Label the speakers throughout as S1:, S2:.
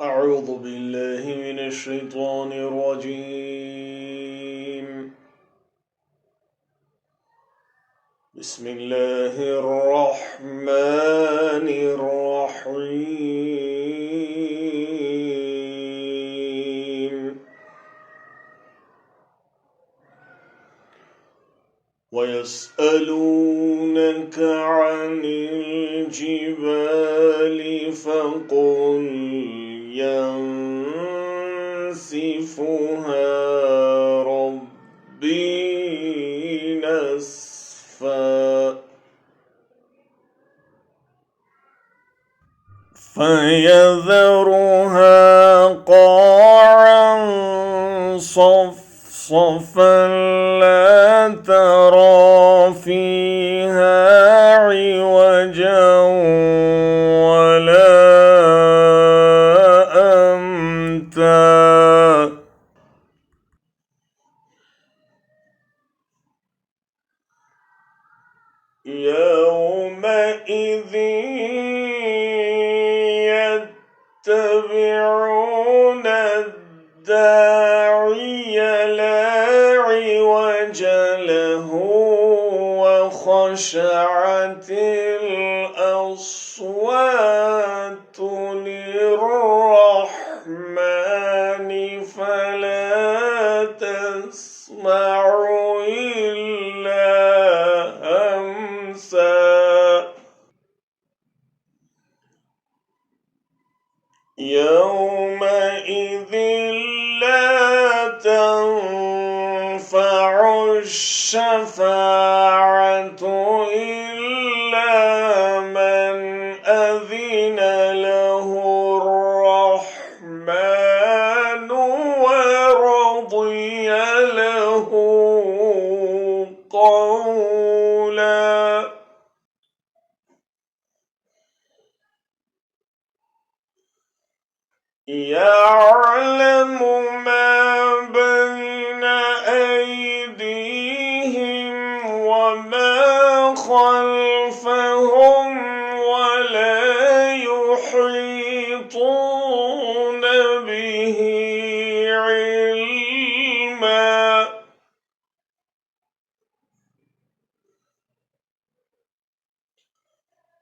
S1: أعوذ بالله من الشيطان الرجيم. بسم الله الرحمن الرحيم. ويسألونك عن الجبال فقل ينسفها ربي نسفا فيذرها قاعا صفصفا لا ترى فيها عوجا ولا أمتا يومئذ يتبعون الداعي لا عوج له وخشعت الأصوات للرحمن فلا تسمع إلا همسا يومئذ لا تنفع الشفاعة إلا من أذن له الرحمن ورضي له قولا يعلم ما بين أيديهم وما خلفهم ولا يحيطون به علما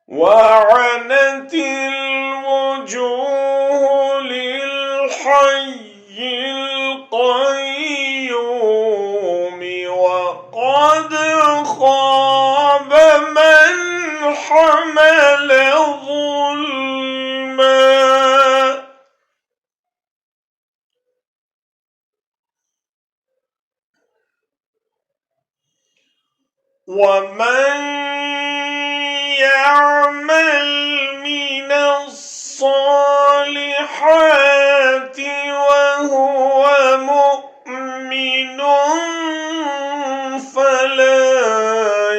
S1: وعنت الوجوه للحي القيوم وقد خاب من حمل ظلما ومن يعمل من الصالحات وهو مؤمن فلا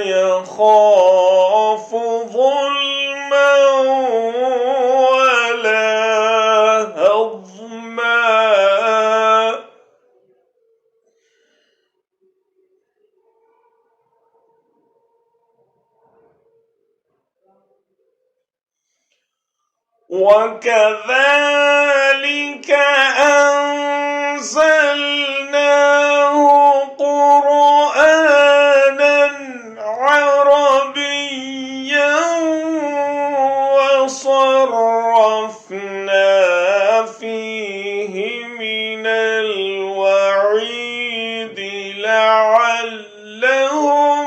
S1: يخاف ظلما ولا هضما وكذلك أنزلناه قرآنا عربيا وصرفنا فيه من الوعيد لعلهم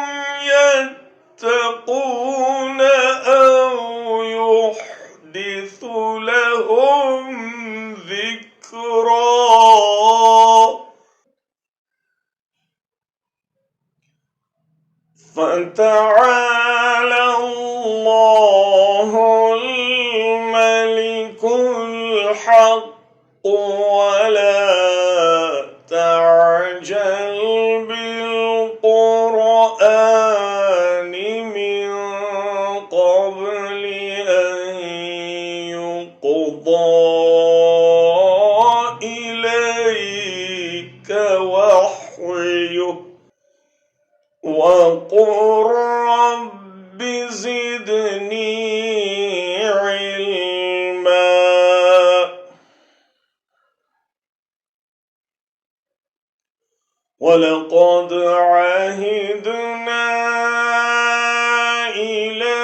S1: يتقون أو يحدث لهم ذكرا فتعالى الله الملك الحق ولا تعجل بالقرآن من قبل أن يقضى إليك وحيه وقل رب زدني علما ولقد عهدنا إلى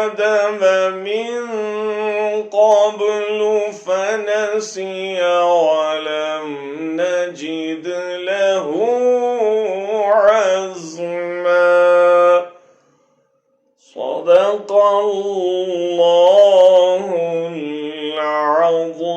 S1: آدم من قبل فنسي ولم نجد له عزما. صدق الله العظيم.